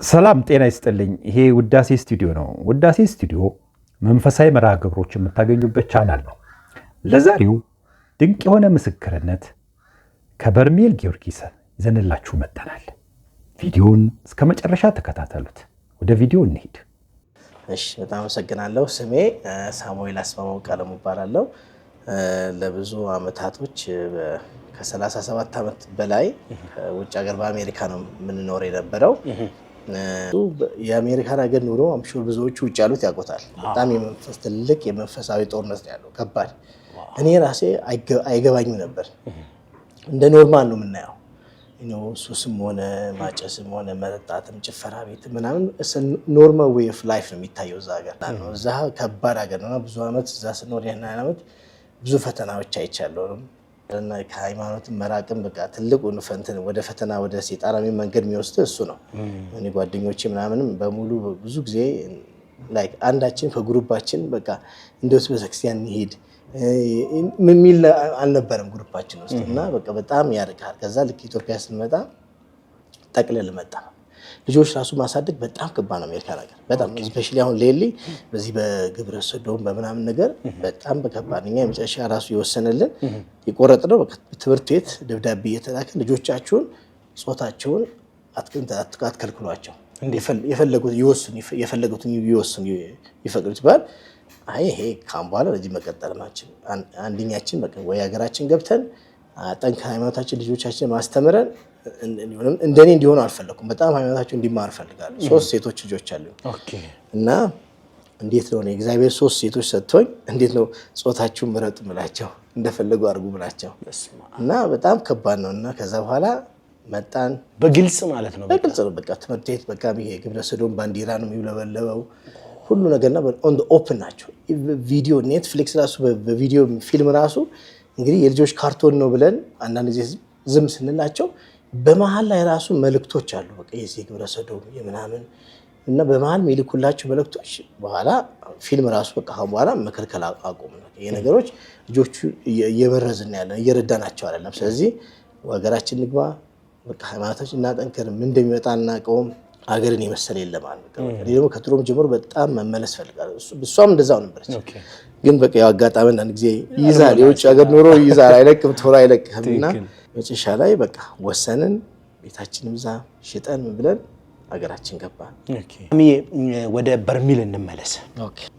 ሰላም ጤና ይስጥልኝ። ይሄ ውዳሴ ስቱዲዮ ነው። ውዳሴ ስቱዲዮ መንፈሳዊ መርሃ ግብሮች የምታገኙበት ቻናል ነው። ለዛሬው ድንቅ የሆነ ምስክርነት ከበርሜል ጊዮርጊስ ይዘንላችሁ መጥተናል። ቪዲዮውን እስከ መጨረሻ ተከታተሉት። ወደ ቪዲዮ እንሂድ። እሺ፣ በጣም አመሰግናለሁ። ስሜ ሳሙኤል አስማማው ቀለሙ እባላለሁ። ለብዙ አመታቶች ከ37 ዓመት በላይ ውጭ ሀገር በአሜሪካ ነው የምንኖር የነበረው። የአሜሪካን ሀገር ኑሮ አምሹር ብዙዎቹ ውጭ ያሉት ያውቁታል። በጣም ትልቅ የመንፈሳዊ ጦርነት ነው ያለው፣ ከባድ። እኔ ራሴ አይገባኝም ነበር። እንደ ኖርማል ነው የምናየው። ሱስም ሆነ ማጨስም ሆነ መጠጣትም ጭፈራ ቤት ምናምን ኖርማል ዌይ ኦፍ ላይፍ ነው የሚታየው እዛ ሀገር ነው። እዛ ከባድ ሀገር ነው። ብዙ አመት እዛ ስኖር ያን አመት ብዙ ፈተናዎች አይቻለሁ። ከሃይማኖት መራቅም በቃ ትልቁ ፈንትን ወደ ፈተና ወደ ሰይጣናዊ መንገድ የሚወስድ እሱ ነው። እኔ ጓደኞቼ ምናምንም በሙሉ ብዙ ጊዜ ላይክ አንዳችን ከግሩፓችን በቃ እንደውስ በቤተክርስቲያን እንሂድ የሚል አልነበረም ግሩፓችን ውስጥ እና በቃ በጣም ያርቃል። ከዛ ልክ ኢትዮጵያ ስንመጣ ጠቅለል መጣ። ልጆች ራሱ ማሳደግ በጣም ከባድ ነው አሜሪካ ነገር በጣም ስፔሻሊ አሁን ሌሊ በዚህ በግብረ ሰዶም በምናምን ነገር በጣም በከባድ ነው። የመጨረሻ ራሱ የወሰነልን የቆረጥነው ትምህርት ቤት ደብዳቤ እየተላከ ልጆቻችሁን ጾታቸውን አትከልክሏቸው፣ የፈለጉት ይወስኑ፣ የፈለጉትን ይወስኑ ይፈቅዱት ባል አይ ይሄ ካም በኋላ ለዚህ መቀጠል ማችን አንደኛችን በቃ ወይ ሀገራችን ገብተን ጠንካ ሃይማኖታችን ልጆቻችን ማስተምረን እንደኔ እንዲሆኑ አልፈለኩም። በጣም ሃይማኖታቸው እንዲማር ፈልጋለሁ። 3 ሴቶች ልጆች አሉ። እና እንዴት ነው እግዚአብሔር 3 ሴቶች ሰጥቶኝ እንዴት ነው ጾታችሁን ምረጡ ምላቸው እንደፈለጉ አድርጉ ምላቸው እና በጣም ከባድ ነው። እና ከዛ በኋላ መጣን በግልጽ ማለት ነው። በግልጽ ነው በቃ ትምህርት ቤት በቃ ግብረ ሰዶም ባንዲራ ነው የሚውለበለበው ሁሉ ነገርና ኦን ኦፕን ናቸው። ቪዲዮ ኔትፍሊክስ ራሱ በቪዲዮ ፊልም ራሱ እንግዲህ የልጆች ካርቶን ነው ብለን አንዳንድ ጊዜ ዝም ስንላቸው በመሃል ላይ ራሱ መልእክቶች አሉ። በቃ የዚህ ግብረ ሰዶም የምናምን እና በመሃል የሚልኩላቸው መልእክቶች በኋላ ፊልም ራሱ በቃ በኋላ መከልከል አቆም ነው። ይሄ ነገሮች ልጆቹ እየበረዝን ያለን እየረዳናቸው አይደለም። ስለዚህ ሀገራችን ንግባ በቃ ሃይማኖታችን እናጠንክር። ምን እንደሚመጣ እናቀውም። ሀገርን የመሰለ የለም ማለት ነው። እኔ ደግሞ ከድሮም ጀምሮ በጣም መመለስ ፈልጋለሁ። እሷም እንደዛው ነበረች። ግን በቃ ያው አጋጣሚ አንድ ጊዜ ይዛል የውጭ ሀገር ኑሮ ይዛል አይለቅም ቶሎ አይለቅምና መጨረሻ ላይ በቃ ወሰንን። ቤታችንም እዛ ሽጠን ብለን ሀገራችን ገባን። ወደ በርሜል እንመለስ።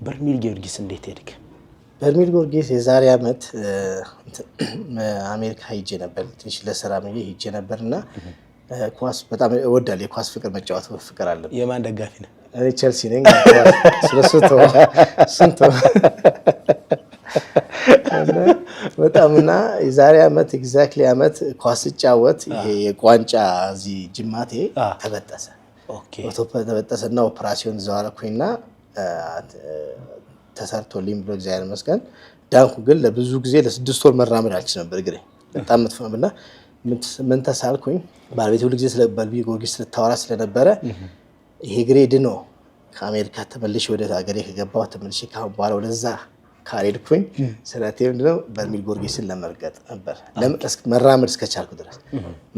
በርሜል ጊዮርጊስ እንዴት ሄድክ? በርሜል ጊዮርጊስ የዛሬ አመት አሜሪካ ሄጄ ነበር። ትንሽ ለስራ ሄጄ ነበርና ኳስ በጣም እወዳለሁ። የኳስ ፍቅር መጫወት ፍቅር አለ። የማን ደጋፊ ነህ? እኔ ቼልሲ ነኝ። ስለሱቶ ስንቶ በጣምና የዛሬ አመት ኤግዛክትሊ አመት ኳስ ጫወት ይሄ የቋንጫ እዚህ ጅማቴ ተበጠሰ። ተበጠሰና ኦፕራሲዮን ዘዋረኩኝና ተሰርቶልኝ ብሎ እግዚአብሔር ይመስገን ዳንኩ። ግን ለብዙ ጊዜ ለ6 ወር መራመድ አልችልም ነበር። እግሬ በጣም መጥፎ ነውና ምን ተሳልኩኝ። ባለቤት ሁሉ ጊዜ ስለ በርሜል ጊዮርጊስ ስለታወራ ስለነበረ ይሄ እግሬ ድኖ ከአሜሪካ ተመልሼ ወደ ሀገሬ ከገባሁ ተመልሼ ካሁን በኋላ ወደዛ ካልሄድኩኝ ስለቴ ምንድነው በርሜል ጊዮርጊስን ለመርገጥ ነበር መራመድ እስከቻልኩ ድረስ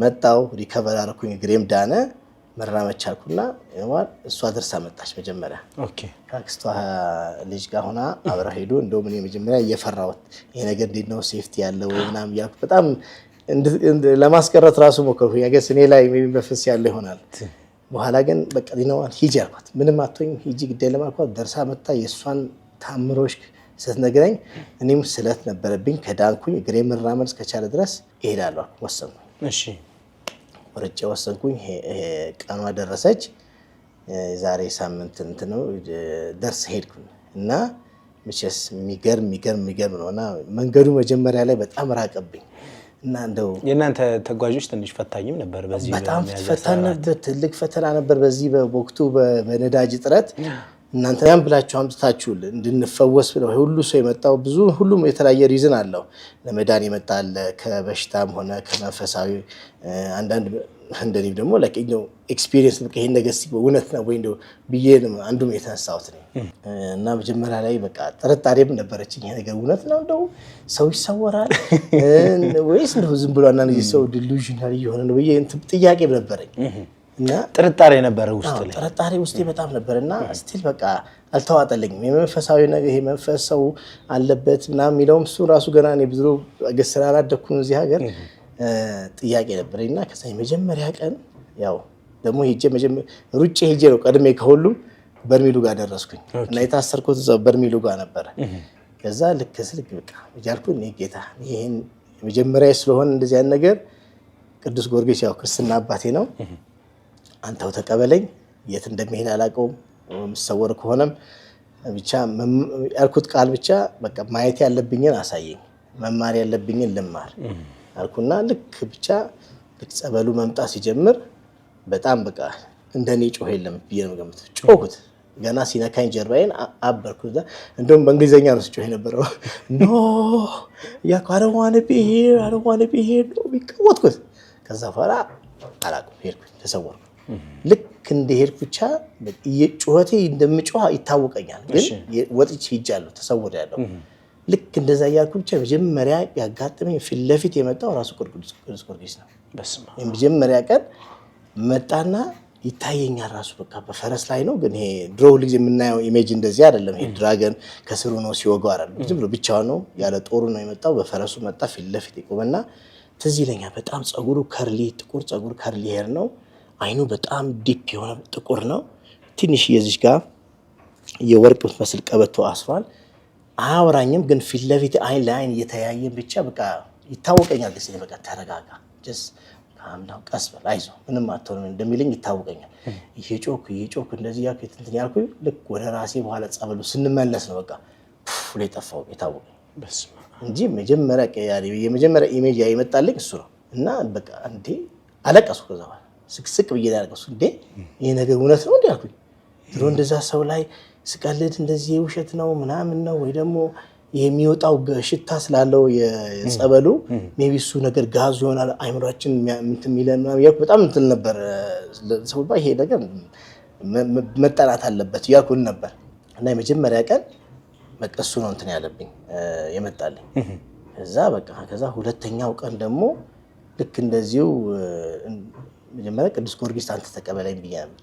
መጣሁ። ሪከቨር አደረኩኝ። እግሬም ዳነ። መራመድ ቻልኩና እሷ ደርሳ መጣች። መጀመሪያ ከአክስቷ ልጅ ጋር ሆና አብረው ሄዱ። እንደውም እኔ መጀመሪያ እየፈራሁት ይሄ ነገር እንዴት ነው ሴፍቲ ያለው ወይ ምናምን እያልኩ በጣም ለማስቀረት ራሱ ሞከርኩኝ። ያገስ እኔ ላይ መንፈስ ያለ ይሆናል። በኋላ ግን በቃ ዲናዋን ሂጂ አልኳት። ምንም አትሆኝ ሂጂ ግዴ ለማልኳት ደርሳ መጣ። የእሷን ታምሮች ስትነግረኝ እኔም ስለት ነበረብኝ። ከዳንኩኝ እግሬ መራመድ እስከቻለ ድረስ እሄዳለሁ ወሰንኩኝ። እሺ ወርጬ ወሰንኩኝ። ቀኗ ደረሰች። ዛሬ ሳምንት ነው ደርስ ሄድኩኝ እና መቼስ የሚገርም ነውና መንገዱ መጀመሪያ ላይ በጣም ራቀብኝ እና እንደው የእናንተ ተጓዦች ትንሽ ፈታኝም ነበር። በዚህ በጣም ፈታኝ ነበር። ትልቅ ፈተና ነበር። በዚህ በወቅቱ በነዳጅ እጥረት እናንተ ያን ብላችሁ አምጥታችሁ እንድንፈወስ ብለው ሁሉ ሰው የመጣው ብዙ ሁሉም የተለያየ ሪዝን አለው። ለመዳን ይመጣል ከበሽታም ሆነ ከመንፈሳዊ አንዳንድ እንደኔም ደግሞ ለቀኛው ኤክስፒሪየንስ በቃ ይሄን ነገር እውነት ነው ወይ እንደው ብዬ አንዱም የተነሳሁት ነው። እና መጀመሪያ ላይ በቃ ጥርጣሬም ነበረችኝ። ይሄ ነገር እውነት ነው እንደው ሰው ይሰወራል ወይስ እንደው ዝም ብሎ አንዳንድ ሰው ዲሉዥናል እየሆነ ነው ብዬ ጥያቄም ነበረኝ። እና ጥርጣሬ ነበር ውስጥ ላይ ጥርጣሬ ውስጥ በጣም ነበርና ስቲል በቃ አልተዋጠልኝም። የመንፈሳዊ ነገር ይሄ መንፈስ ሰው አለበት ምናምን የሚለውም እሱ ራሱ ገና እኔ ብዙ ገስራ አላደኩም እዚህ ሀገር ጥያቄ ነበርና ከዛ የመጀመሪያ ቀን ያው ደግሞ ሩጬ ሄጄ ነው ቀድሜ ከሁሉም በርሚሉ ጋር ደረስኩኝ እና የታሰርኩት እዛው በርሚሉ ጋር ነበረ። ከዛ ልክ ስልክ በቃ እያልኩኝ እኔ ጌታ ይሄን የመጀመሪያ ስለሆነ እንደዚህ አይነት ነገር ቅዱስ ጊዮርጊስ ያው ክርስትና አባቴ ነው፣ አንተው ተቀበለኝ፣ የት እንደሚሄድ አላውቀውም፣ ምሰወር ከሆነም ብቻ ያልኩት ቃል ብቻ በቃ ማየት ያለብኝን አሳየኝ፣ መማር ያለብኝን ልማር አልኩና ልክ ብቻ ልክ ጸበሉ መምጣት ሲጀምር በጣም በቃ እንደኔ ጮህ የለም ብዬ ነው ገምት ጮህኩት። ገና ሲነካኝ ጀርባዬን አበርኩት። እንደውም በእንግሊዘኛ ነው ስጮህ የነበረው ኖ ያው አረዋነ ቢሄድ ነው ቢቀወጥኩት። ከዛ በኋላ አላውቅም ሄድኩኝ፣ ተሰወርኩ። ልክ እንደሄድኩ ብቻ ጩኸቴ እንደምጮህ ይታወቀኛል፣ ግን ወጥቼ ሄጃለሁ፣ ተሰውሬያለሁ። ልክ እንደዛ እያልኩ ብቻ መጀመሪያ ያጋጠመኝ ፊት ለፊት የመጣው ራሱ ቅዱስ ጊዮርጊስ ነው። መጀመሪያ ቀን መጣና ይታየኛል ራሱ በቃ በፈረስ ላይ ነው። ግን ይሄ ድሮ ሁልጊዜ የምናየው ኢሜጅ እንደዚህ አይደለም። ይሄ ድራገን ከስሩ ነው ሲወጋው አይደለም፣ ዝም ብሎ ብቻው ነው ያለ ጦሩ ነው የመጣው። በፈረሱ መጣ፣ ፊት ለፊት ይቆምና ትዝ ይለኛል። በጣም ጸጉሩ ከርሊ፣ ጥቁር ጸጉር ከርሊ ሄር ነው። አይኑ በጣም ዲፕ የሆነ ጥቁር ነው። ትንሽ የዚች ጋር የወርቅ የምትመስል ቀበቶ አስሯል። አያወራኝም፣ ግን ፊት ለፊት አይን ለአይን እየተያየን ብቻ በቃ ይታወቀኛል። ደስ በቃ ተረጋጋ፣ ጀስ አምናው ቀስ በል አይዞህ ምንም አትሆንም እንደሚለኝ ይታወቀኛል። እየጮኩ እንደዚህ ያልኩ እንትን ያልኩ ልክ ወደ ራሴ በኋላ ጸበሉ ስንመለስ ነው በቃ ላይ ጠፋው የታወቀኝ እንጂ የመጀመሪያ ኢሜጅ የመጣልኝ እሱ ነው። እና በቃ እንዴ አለቀስኩ። ከዛ በኋላ ስቅስቅ ብዬ ያለቀስኩ። እንዴ ይሄ ነገር እውነት ነው እንዴ አልኩኝ። ድሮ እንደዛ ሰው ላይ ስቀልድ እንደዚህ ውሸት ነው ምናምን ነው ወይ ደግሞ የሚወጣው ሽታ ስላለው የጸበሉ ሜቢ እሱ ነገር ጋዙ ይሆናል አይምሯችን እንትን የሚለን ያልኩ በጣም እንትን ነበር። ሰው ይሄ ነገር መጠናት አለበት ያልኩን ነበር። እና የመጀመሪያ ቀን በቃ እሱ ነው እንትን ያለብኝ የመጣልኝ። ከዛ ሁለተኛው ቀን ደግሞ ልክ እንደዚሁ መጀመሪያ ቅዱስ ጊዮርጊስ አንተ ተቀበለኝ ብያለሁ።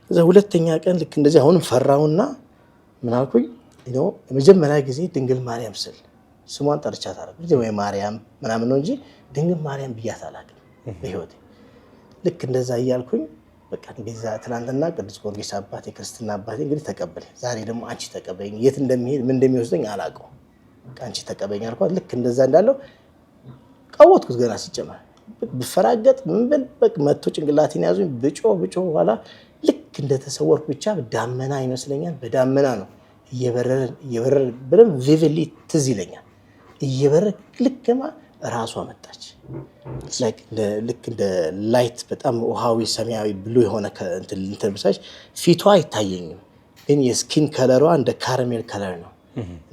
ከዛ ሁለተኛ ቀን ልክ እንደዚህ አሁንም ፈራውና ምን አልኩኝ የመጀመሪያ ጊዜ ድንግል ማርያም ስል ስሟን ጠርቻት አላውቅም ወይ ማርያም ምናምን ነው እንጂ ድንግል ማርያም ብያት አላውቅም በህይወቴ። ልክ እንደዛ እያልኩኝ በቃ እንደዛ ትናንትና ቅዱስ ጊዮርጊስ አባቴ ክርስትና አባቴ እንግዲህ ተቀበለኝ፣ ዛሬ ደግሞ አንቺ ተቀበለኝ፣ የት እንደሚሄድ ምን እንደሚወስደኝ አላውቀውም፣ በቃ አንቺ ተቀበለኝ አልኳት። ልክ እንደዛ እንዳለው ቀወጥኩት። ገና ሲጨመር ብፈራገጥ ምን ብል በቃ መጥቶ ጭንቅላቴን ያዙኝ። ብጮህ በኋላ ልክ እንደተሰወርኩ ብቻ ዳመና ይመስለኛል፣ በዳመና ነው እየበረረ በደንብ ቪቪድሊ ትዝ ይለኛል። እየበረረ ልክማ ራሷ መጣች። ልክ እንደ ላይት በጣም ውሃዊ ሰማያዊ ብሉ የሆነ እንትን ብሳች ፊቷ አይታየኝም፣ ግን የስኪን ከለሯ እንደ ካራሜል ከለር ነው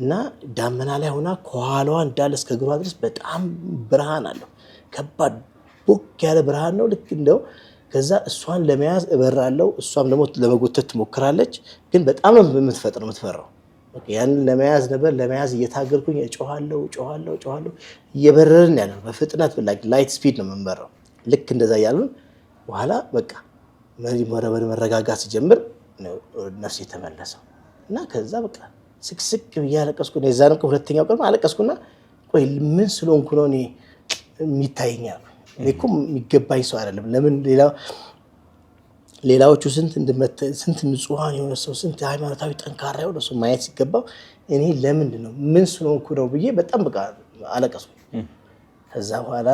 እና ዳመና ላይ ሆና ከኋላዋ እንዳለ እስከ እግሯ ድረስ በጣም ብርሃን አለው። ከባድ ቦግ ያለ ብርሃን ነው። ልክ እንደው ከዛ እሷን ለመያዝ እበራለሁ፣ እሷም ደግሞ ለመጎተት ትሞክራለች። ግን በጣም ነው የምትፈራው። ያንን ለመያዝ እየታገልኩኝ እጮሃለሁ እየበረርን ያለ በፍጥነት ላይት ስፒድ ነው የምንበረው። ልክ እንደዛ ያሉን በኋላ በቃ መረጋጋት ሲጀምር ነፍሴ የተመለሰው እና ከዛ በቃ ስቅስቅ ብዬ አለቀስኩ። የዛን ቀን ሁለተኛው ቀን አለቀስኩና ቆይ ምን ስለሆንኩ ነው እኔ የሚታየኛል? እኔ እኮ የሚገባኝ ሰው አይደለም። ለምን ሌላዎቹ ስንት ንጹሐን የሆነ ሰው ስንት ሃይማኖታዊ ጠንካራ የሆነ ሰው ማየት ሲገባው እኔ ለምንድን ነው ምን ስለሆንኩ ነው ብዬ በጣም በቃ አለቀስኩ። ከዛ በኋላ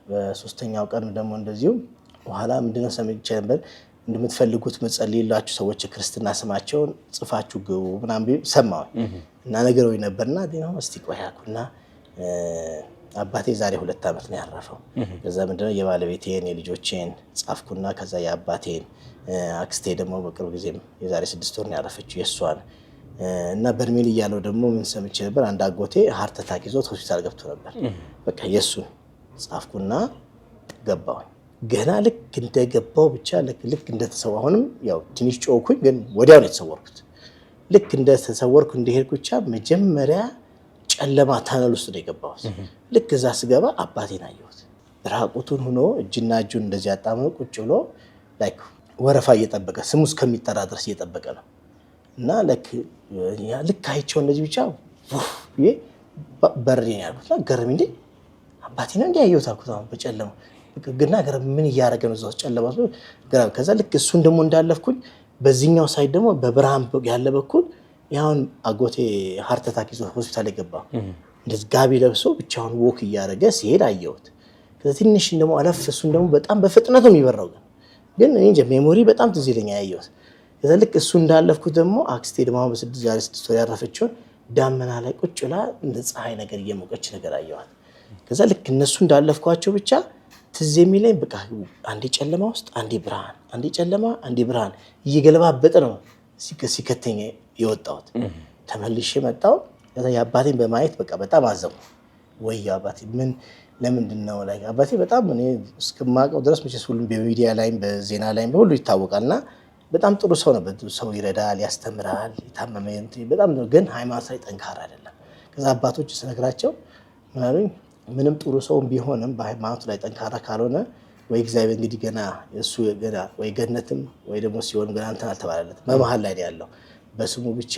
በሶስተኛው ቀን ደግሞ እንደዚሁ በኋላ ምንድነው ሰምቼ ነበር እንደምትፈልጉት መጸልይላችሁ ሰዎች ክርስትና ስማቸውን ጽፋችሁ ግቡ ምናምን ሰማሁ እና ነገሮች ነበርና ደግሞ እስቲ ቆይ አልኩና አባቴ ዛሬ 2 ዓመት ነው ያረፈው። ከዛ ምንድነው የባለቤቴን የልጆቼን ጻፍኩና ከዛ የአባቴን አክስቴ ደግሞ በቅርብ ጊዜም የዛሬ 6 ወር ነው ያረፈችው የሷን እና በርሜል እያለው ደግሞ ምን ሰምቼ ነበር አንድ አጎቴ ሃርት አታክ ይዞት ሆስፒታል ገብቶ ነበር። በቃ የሱን ጻፍኩና ገባሁ። ገና ልክ እንደገባው ብቻ ልክ እንደተሰወርኩ አሁንም ያው ትንሽ ጮኩኝ፣ ግን ወዲያው ነው የተሰወርኩት። ልክ እንደተሰወርኩ እንደሄድኩ ብቻ መጀመሪያ ጨለማ ታነል ውስጥ ነው የገባሁት። ልክ እዛ ስገባ አባቴን አየሁት። ራቁቱን ሆኖ እጅና እጁን እንደዚህ አጣምሮ ቁጭ ብሎ ወረፋ እየጠበቀ ስሙ እስከሚጠራ ድረስ እየጠበቀ ነው። እና ልክ አይቼው እንደዚህ ብቻ በሬ ነው ያልኩት። ገረመኝ። እንዴ አባቴ ነው እንዴ ያየሁት አልኩት። አሁን በጨለማ ግና ምን እያደረገ ነው እዛው ጨለማ ነው። ከዛ ልክ እሱን ደግሞ እንዳለፍኩኝ በዚህኛው ሳይድ ደግሞ በብርሃን ያለ በኩል ያውን አጎቴ ሃርት አታክ ይዞ ሆስፒታል የገባ እንደዚህ ጋቢ ለብሶ ብቻውን ወክ እያደረገ ሲሄድ አየሁት። ከዛ ትንሽ ደግሞ አለፍ እሱን ደግሞ በጣም በፍጥነት ነው የሚበራው ግን እኔ እንጃ ሜሞሪ በጣም ትዝ ይለኛል ያየሁት። ከዛ ልክ እሱ እንዳለፍኩት ደግሞ አክስቴ ደግሞ በ6 ወር ያረፈችውን ዳመና ላይ ቁጭ ብላ እንደ ፀሐይ ነገር እየሞቀች ነገር አየኋት። ከዛ ልክ እነሱ እንዳለፍኳቸው ብቻ ትዝ የሚለኝ በቃ አንዴ ጨለማ ውስጥ አንዴ ብርሃን፣ አንዴ ጨለማ አንዴ ብርሃን እየገለባበጠ ነው ሲከተኝ የወጣሁት። ተመልሼ መጣሁ። ከዛ የአባቴን በማየት በቃ በጣም አዘንኩ። ወይ አባቴ ለምንድን ነው ላይ አባቴ በጣም እኔ እስከማውቀው ድረስ መቼስ ሁሉም በሚዲያ ላይም በዜና ላይም ሁሉ ይታወቃልና በጣም ጥሩ ሰው ነበር። ሰው ይረዳል፣ ያስተምራል፣ የታመመ በጣም ግን ሃይማኖት ላይ ጠንካራ አይደለም። ከዛ አባቶች ስነግራቸው ምን አሉኝ? ምንም ጥሩ ሰው ቢሆንም በሃይማኖት ላይ ጠንካራ ካልሆነ ወይ እግዚአብሔር እንግዲህ ገና እሱ ገና ወይ ገነትም ወይ ደግሞ ሲሆን ገና እንትን አልተባለለትም። በመሀል ላይ ያለው በስሙ ብቻ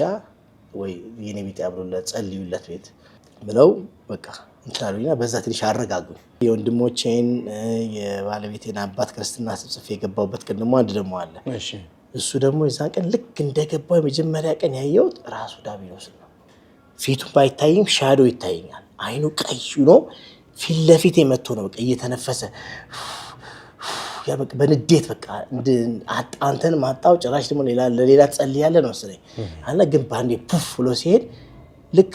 ወይ የኔ ቢጤ አብሮለት ጸልዩለት ቤት ብለው በቃ እንትን አሉኝና በዛ ትንሽ አረጋጉኝ። የወንድሞቼን የባለቤቴን አባት ክርስትና ጽፌ የገባሁበት ቀን ደግሞ አንድ ደግሞ አለ። እሱ ደግሞ የዛን ቀን ልክ እንደገባው የመጀመሪያ ቀን ያየሁት ራሱ ዳቢሎስ ነው። ፊቱ ባይታይም ሻዶ ይታየኛል። አይኑ ቀይ ነው። ፊት ለፊት መጥቶ ነው በቃ እየተነፈሰ ያ በቃ በንዴት በቃ አንተን ማጣው ጭራሽ ደግሞ ለሌላ ጸልያለህ ነው መሰለኝ አለ። ግን ባንዴ ፑፍ ብሎ ሲሄድ ልክ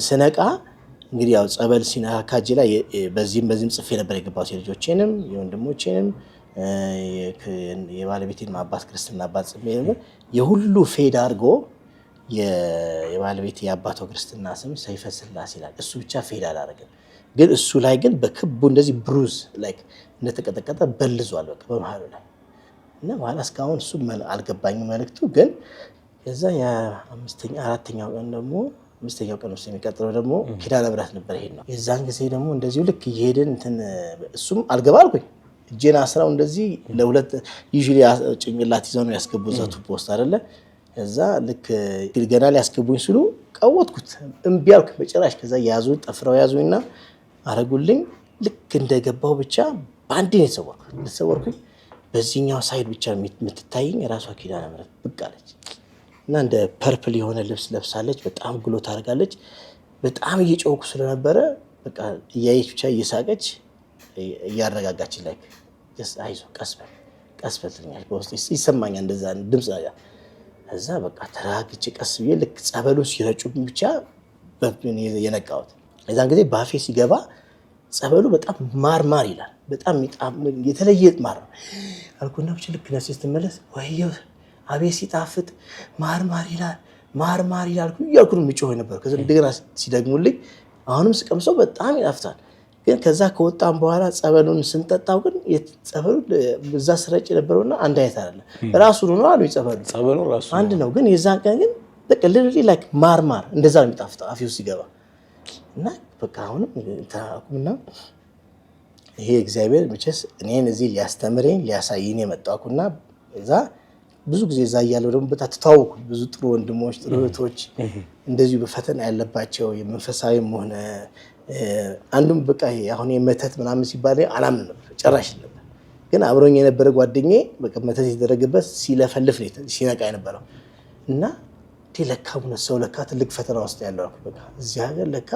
ስነቃ እንግዲህ ያው ጸበል ሲነካካጅ ላይ በዚህም ጽፌ ነበር የገባው የልጆቼንም የወንድሞቼንም የባለቤቴን አባት ክርስትና አባት ጽፌ ነበር። የሁሉ ፌድ አድርጎ የባለቤቴ የአባቷ ክርስትና ስም ሰይፈ ስላሴ ይላል። እሱ ብቻ ፌድ አላደረገም። ግን እሱ ላይ ግን በክቡ እንደዚህ ብሩዝ ላይክ እንደተቀጠቀጠ በልዟል በቃ በመሃሉ ላይ እና በኋላ እስካሁን እሱ አልገባኝም መልእክቱ። ግን ከዛ አራተኛው ቀን ውስጥ የሚቀጥለው ደግሞ ኪዳነ ምሕረት ነበር። ይሄድ ነው የዛን ጊዜ ደግሞ እንደዚሁ ልክ እየሄድን እሱም አልገባ አልኩኝ። እጄን አስራው እንደዚህ ለሁለት ዩዥሊ ጭንቅላት ይዘው ነው ያስገቡ እዛ ቱቦ ውስጥ አይደለ። ከዛ ልክ ገና ሊያስገቡኝ ሲሉ ቀወጥኩት፣ እምቢ አልኩ በጭራሽ። ከዛ ያዙኝ፣ ጠፍረው ያዙኝና አረጉልኝ። ልክ እንደገባው ብቻ በአንዴ ነው የተሰወርኩኝ። በዚህኛው ሳይድ ብቻ የምትታየኝ የራሷ ኪዳነ ምሕረት ብቅ አለች እና እንደ ፐርፕል የሆነ ልብስ ለብሳለች። በጣም ግሎ ታደርጋለች። በጣም እየጮኩ ስለነበረ በቃ እያየች ብቻ እየሳቀች እያረጋጋች ላይ አይዞህ ቀስ በል ትለኛለች። በውስጥ ይሰማኛል እንደዛ ድምፅ ነገር። እዛ በቃ ተረጋግቼ ቀስ ብዬ ልክ ጸበሉን ሲረጩብኝ ብቻ የነቃሁት። የዛን ጊዜ ባፌ ሲገባ ጸበሉ በጣም ማርማር ይላል። በጣም የተለየ ማር ነው አልኩና ብቻ ልክ ነፍሴ ስትመለስ ወይዬ አቤት ሲጣፍጥ ማርማር ይላል እያልኩ ነው የሚጮህ ነበር። ከዛ እንደገና ሲደግሙልኝ አሁንም ስቀምሰው በጣም ይጣፍጣል። ግን ከዛ ከወጣም በኋላ ጸበሉን ስንጠጣው ግን ጸበሉ በዛ ስረጭ የነበረውና አንድ አይነት አይደለም። ራሱ ነው አሉ ጸበሉ ራሱ አንድ ነው። ግን የዛን ቀን ግን በቀልል ላይክ ማርማር እንደዛ ነው የሚጣፍጠው አፌ ውስጥ ሲገባ እና በቃ አሁንም ታቁምና ይሄ እግዚአብሔር መቼስ እኔን እዚህ ሊያስተምረኝ ሊያሳየኝ የመጣኩና እዛ ብዙ ጊዜ እዛ እያለሁ ደግሞ በጣም ተታወቁ ብዙ ጥሩ ወንድሞች ጥሩ እህቶች እንደዚሁ በፈተና ያለባቸው የመንፈሳዊም ሆነ አንዱም በቃ አሁን የመተት ምናምን ሲባል አላምን ነበር ጭራሽ ነበር። ግን አብሮኝ የነበረ ጓደኛዬ በቃ መተት የተደረገበት ሲለፈልፍ ነው ሲነቃ የነበረው እና ለካ ሰው ለካ ትልቅ ፈተና ውስጥ ያለው በቃ እዚህ ሀገር ለካ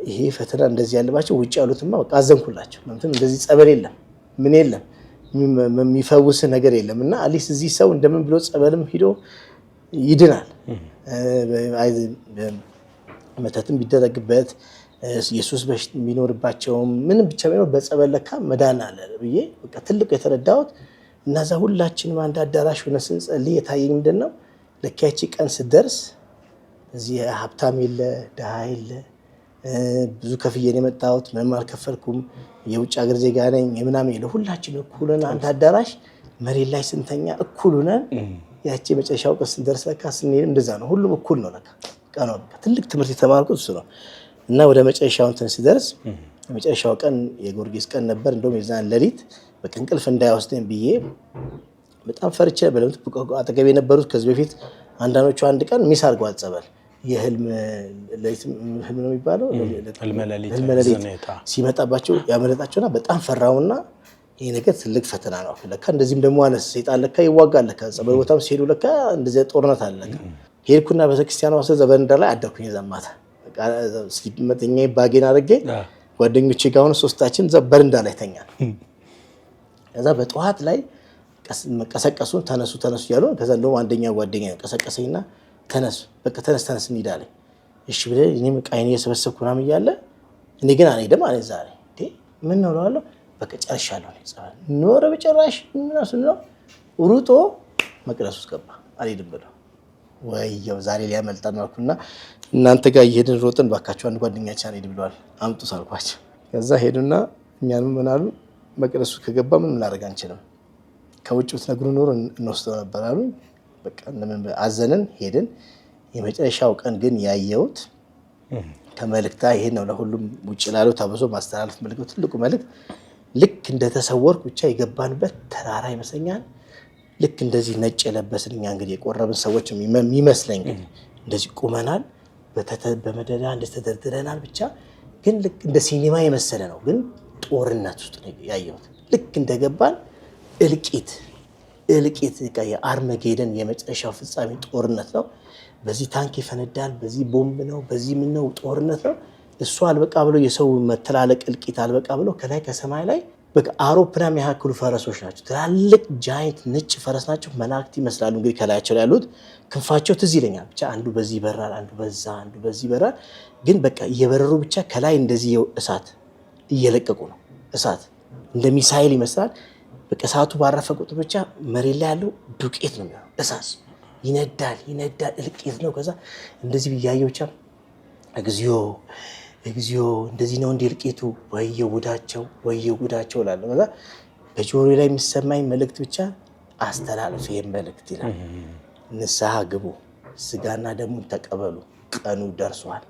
ይሄ ፈተና እንደዚህ ያለባቸው ውጭ ያሉትማ በቃ አዘንኩላቸው። ለምን እንደዚህ ጸበል የለም ምን የለም የሚፈውስ ነገር የለም። እና አሊስ እዚህ ሰው እንደምን ብሎ ጸበልም ሂዶ ይድናል። መተትም ቢደረግበት ኢየሱስ በሽት የሚኖርባቸውም ምንም ብቻ ቢኖር በጸበል ለካ መዳን አለ ብዬ በቃ ትልቁ የተረዳሁት። እና እዛ ሁላችንም አንድ አዳራሽ ሆነ ስንጸልይ የታየኝ ምንድን ነው ለካ ያቺ ቀን ስትደርስ እዚህ ሀብታም የለ ድሃ የለ ብዙ ከፍዬን የመጣሁት ምንም አልከፈልኩም የውጭ ሀገር ዜጋ ነኝ የምናምን የለ ሁላችን እኩል ሆነን አንድ አዳራሽ መሬት ላይ ስንተኛ እኩል ሆነን ያቺ መጨረሻው ቀን ስንደርስ ለካ ስንሄድ እንደዛ ነው ሁሉም እኩል ነው ለካ ቀን ነው ትልቅ ትምህርት የተማርኩት እሱ ነው። እና ወደ መጨረሻው እንትን ሲደርስ የመጨረሻው ቀን የጊዮርጊስ ቀን ነበር። እንደውም የዛን ሌሊት በቃ እንቅልፍ እንዳይወስደኝ ብዬ በጣም ፈርቼ ነበር። አጠገቤ የነበሩት ከዚህ በፊት አንዳንዶቹ አንድ ቀን ሚስ አድርገዋል ጸበል የህልም ነው የሚባለው ህልም ሌሊት ሲመጣባቸው ያመለጣቸውና በጣም ፈራውና ይሄ ነገር ትልቅ ፈተና ነው ለካ እንደዚህም ደግሞ አለ ሰይጣን ለካ ይዋጋል ለካ ጸበል ቦታም ሲሄዱ ለካ እንደዚህ ጦርነት አለ ለካ ሄድኩና ቤተክርስቲያኗ ወሰደ በረንዳ ላይ አደርኩኝ ዘማታ በቃ ሲመተኛ ባጌን አድርጌ ጓደኞቼ ጋር ሆነ ሶስታችን በረንዳ ላይ ተኛን። ከዛ በጠዋት ላይ ቀሰቀሱን ተነሱ ያሉ ከዛ እንደውም አንደኛ ጓደኛ ቀሰቀሰኝና ተነስ በቃ ተነስ እንሂዳለን። እሺ ብለህ እኔም ቃይኔ የሰበሰብኩ ምናምን እያለ እኔ ግን አልሄድም አለ ዛሬ ምን ነው እላለሁ በቃ ጨርሻለሁ ጸበል ኖረ በጨራሽ ምናምን ነው ሩጦ መቅደስ ውስጥ ገባ አልሄድም ብለው ወይየው ዛሬ ሊያመልጠን አልኩና እናንተ ጋር እየሄድን ሮጥን ባካችሁ አንድ ጓደኛችን አልሄድ ብለዋል አምጡ ሳልኳቸው ከዛ ሄዱና እኛንም ምን አሉ መቅደሱ ከገባ ምንም ላደርግ አንችልም ከውጭ ብትነግሩ ኖሮ እንወስደው ነበር አሉ። በቃ እንደምን አዘንን ሄድን። የመጨረሻው ቀን ግን ያየሁት ከመልእክታ ይሄን ነው ለሁሉም ውጭ ላሉት አብሶ ማስተላለፍ መልእክቱ ትልቁ መልእክት ልክ እንደተሰወርኩ ብቻ የገባንበት ተራራ ይመስለኛል። ልክ እንደዚህ ነጭ የለበስን እኛ እንግዲህ የቆረብን ሰዎች የሚመስለኝ እንደዚህ ቁመናል በመደዳ እንደተደርድረናል ብቻ ግን ልክ እንደ ሲኒማ የመሰለ ነው። ግን ጦርነት ውስጥ ነው ያየሁት። ልክ እንደገባን እልቂት የአርመጌደን የመጨረሻው ፍጻሜ ጦርነት ነው። በዚህ ታንክ ይፈነዳል፣ በዚህ ቦምብ ነው፣ በዚህ ምን ነው ጦርነት ነው። እሱ አልበቃ ብሎ የሰው መተላለቅ እልቂት አልበቃ ብሎ ከላይ ከሰማይ ላይ በቃ አውሮፕላን ያክሉ ፈረሶች ናቸው። ትላልቅ ጃይንት ነጭ ፈረስ ናቸው። መላእክት ይመስላሉ እንግዲህ ከላያቸው ላይ ያሉት ክንፋቸው ትዝ ይለኛል። ብቻ አንዱ በዚህ ይበራል፣ አንዱ በዚህ ይበራል። ግን በቃ እየበረሩ ብቻ ከላይ እንደዚህ እሳት እየለቀቁ ነው። እሳት እንደ ሚሳኤል ይመስላል። በቃ እሳቱ ባረፈ ቁጥር ብቻ መሬት ላይ ያለው ዱቄት ነው የሚሆነው። እሳት ይነዳል፣ እልቂት ነው። ከዛ እንደዚህ ብያየው ብቻ እግዚኦ እንደዚህ ነው እንደ እልቂቱ ወየው ጉዳቸው እላለሁ። ከዛ በጆሮ ላይ የሚሰማኝ መልእክት ብቻ አስተላልፍ ይሄን መልእክት ይላል። ንስሐ ግቡ፣ ስጋና ደሙን ተቀበሉ፣ ቀኑ ደርሷል።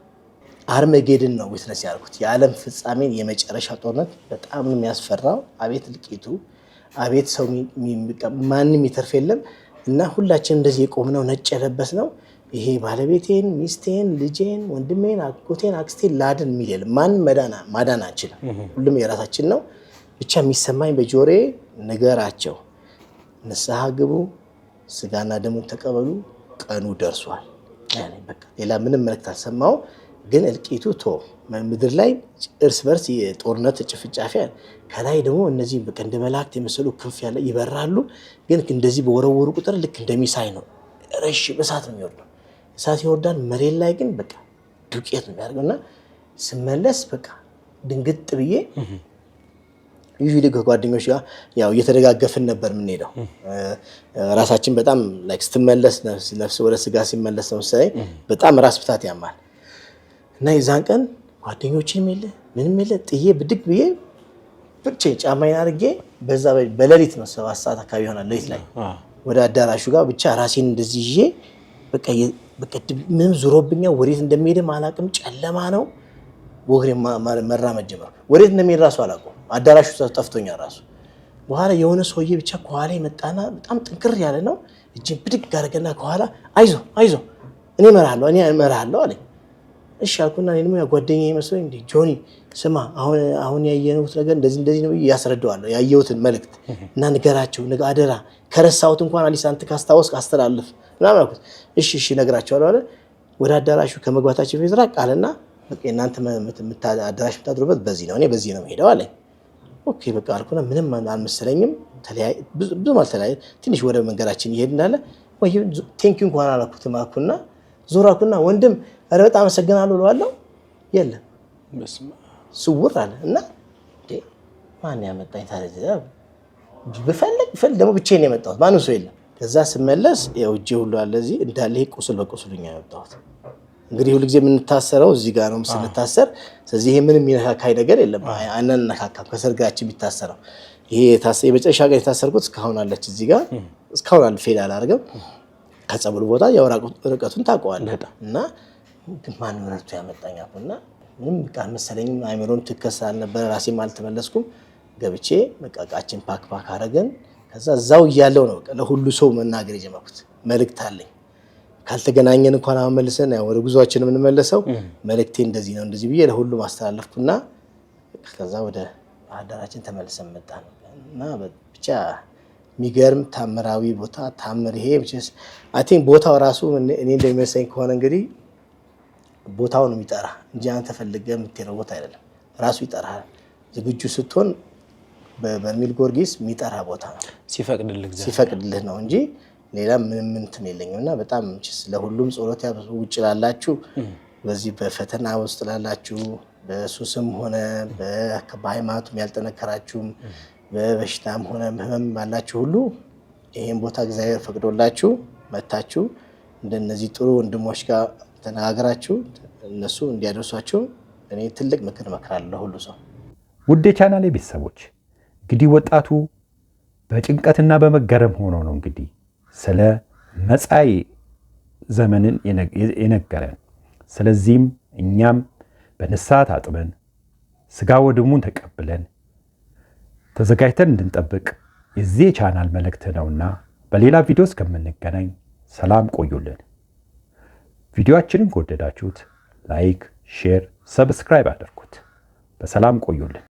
አርመጌድን ነው ዊትነስ ያልኩት የዓለም ፍጻሜን የመጨረሻ ጦርነት በጣም ነው የሚያስፈራው። አቤት እልቂቱ፣ አቤት ሰው ማንም ይተርፍ የለም። እና ሁላችን እንደዚህ የቆምነው ነጭ የለበስነው ይሄ ባለቤቴን፣ ሚስቴን፣ ልጄን፣ ወንድሜን፣ አጎቴን፣ አክስቴን ላድን የሚል የለም። ማንም ማዳን አንችልም። ሁሉም የራሳችን ነው። ብቻ የሚሰማኝ በጆሮዬ ንገራቸው፣ ንስሐ ግቡ፣ ስጋና ደሙን ተቀበሉ፣ ቀኑ ደርሷል። በቃ ሌላ ምንም መልእክት አልሰማሁም። ግን እልቂቱ ምድር ላይ እርስ በርስ የጦርነት ጭፍጫፊ አለ። ከላይ ደግሞ እነዚህ በቃ እንደ መላእክት የመሰሉ ክንፍ ያለ ይበራሉ። ግን እንደዚህ በወረወሩ ቁጥር ልክ እንደሚሳይ ነው። ረሽም እሳት ነው የሚወርደው። እሳት ይወርዳል። መሬት ላይ ግን በቃ ዱቄት ነው የሚያደርገውና ስመለስ በቃ ድንግጥ ብዬ ዩዥሊ ከጓደኞች ጋር ያው እየተደጋገፍን ነበር የምንሄደው። ራሳችን በጣም ላይክ ስትመለስ ነፍስ ወደ ስጋ ሲመለስ ነው መሰለኝ በጣም ራስ ብታት ያማል። እና የዛን ቀን ጓደኞቼም የለ ምንም የለ ጥዬ ብድግ ብዬ ብቻዬን ጫማዬን አድርጌ በዛ በሌሊት ነው 7 ሰዓት አካባቢ ይሆናል ሌሊት ላይ ወደ አዳራሹ ጋር ብቻ ራሴን እንደዚህ ይዤ በቃ ምንም ዙሮብኛል። ወዴት እንደሚሄድም አላውቅም። ጨለማ ነው። ወግሬ መራመድ ጀመርኩ። ወዴት እንደሚሄድ ራሱ አላውቅም። አዳራሹ ጠፍቶኛል ራሱ። በኋላ የሆነ ሰውዬ ብቻ ከኋላ መጣና በጣም ጥንክር ያለ ነው። እጄን ብድግ አደረገና ከኋላ አይዞ እኔ እመራለሁ አለኝ። እሺ አልኩና እኔ ደግሞ ጓደኛዬ መስሎኝ እንዴ ጆኒ ስማ አሁን ያየነውት ነገር እንደዚህ ነው ያስረዳዋለሁ ያየሁትን መልእክት እና ንገራቸው አደራ ከረሳሁት እንኳን አሊስ አንተ ካስታወስክ አስተላልፍ ምናምን አልኩት። እሺ እነግራቸዋለሁ አለ። ወደ አዳራሹ ከመግባታችን በፊት ራቅ አለና በቃ እናንተ አዳራሽ የምታድሩበት በዚህ ነው፣ እኔ በዚህ ነው የምሄደው አለኝ። ኦኬ በቃ አልኩና ምንም አልመሰለኝም። ብዙም አልተለያየ ትንሽ ወደ መንገዳችን ይሄድ እንዳለ ወይ ቴንኪው እንኳን አላልኩትም አልኩና ዞራኩና ወንድም ኧረ በጣም አመሰግናለሁ እለዋለሁ። የለም ስውር አለ እና ማን ያመጣኝ ታዲያ ብፈልግ ደግሞ ብቻዬን ነው የመጣሁት፣ ማንም ሰው የለም። ከዛ ስመለስ ያው እጄ ሁሉ አለ እዚህ እንዳለ ቁስል በቁስሉኛ ያወጣሁት። እንግዲህ ሁሉ ጊዜ የምንታሰረው እዚህ ጋር ነው ስንታሰር። ስለዚህ ይሄ ምንም የሚነካካኝ ነገር የለም። አናነካካም ከሰርጋችን የሚታሰረው ይሄ የመጨረሻ ጋር የታሰርኩት እስካሁን አለች እዚህ ጋር እስካሁን ፌል አላደርግም። ከጸበሉ ቦታ ያው ርቀቱን ታውቀዋለህ እና ማን ወርቶ ያመጣኛልና ምንም ቃል መሰለኝም አይምሮን ትከስ አልነበረ። ራሴም አልተመለስኩም። ገብቼ መቃቃችን ፓክ አረገን። ከዛ እዛው እያለው ነው ለሁሉ ሰው መናገር የጀመርኩት። መልእክት አለኝ ካልተገናኘን እንኳን አሁን መልሰን ወደ ጉዟችን የምንመለሰው መልእክቴ እንደዚህ ነው እንደዚህ ብዬ ለሁሉ ማስተላለፍኩና ከዛ ወደ አዳራችን ተመልሰን መጣን እና ብቻ የሚገርም ታምራዊ ቦታ ታምር። ይሄ አይ ቲንክ ቦታው ራሱ እኔ እንደሚመስለኝ ከሆነ እንግዲህ ቦታው ነው የሚጠራ እንጂ አንተ ፈልገህ የምትሄደው ቦታ አይደለም። ራሱ ይጠራሃል። ዝግጁ ስትሆን በበርሜል ጊዮርጊስ የሚጠራ ቦታ ነው ሲፈቅድልህ ነው እንጂ ሌላ ምንም እንትን የለኝም። እና በጣም ለሁሉም ጸሎት ያብዙ። ውጭ ላላችሁ በዚህ በፈተና ውስጥ ላላችሁ በሱስም ሆነ በሃይማኖቱም ያልጠነከራችሁም በበሽታም ሆነ ህመም ባላችሁ ሁሉ ይሄን ቦታ እግዚአብሔር ፈቅዶላችሁ መታችሁ እንደነዚህ ጥሩ ወንድሞች ጋር ተነጋግራችሁ እነሱ እንዲያደርሷችሁ እኔ ትልቅ ምክር እመክራለሁ ሁሉ ሰው። ውድ የቻናሌ ቤተሰቦች እንግዲህ ወጣቱ በጭንቀትና በመገረም ሆኖ ነው እንግዲህ ስለ መጻኢ ዘመንን የነገረን። ስለዚህም እኛም በንስሐ ታጥበን ስጋ ወደሙን ተቀብለን ተዘጋጅተን እንድንጠብቅ የዚህ ቻናል መልእክት ነውና በሌላ ቪዲዮ እስከምንገናኝ ሰላም ቆዩልን። ቪዲዮአችንን ከወደዳችሁት ላይክ፣ ሼር፣ ሰብስክራይብ አድርጉት። በሰላም ቆዩልን።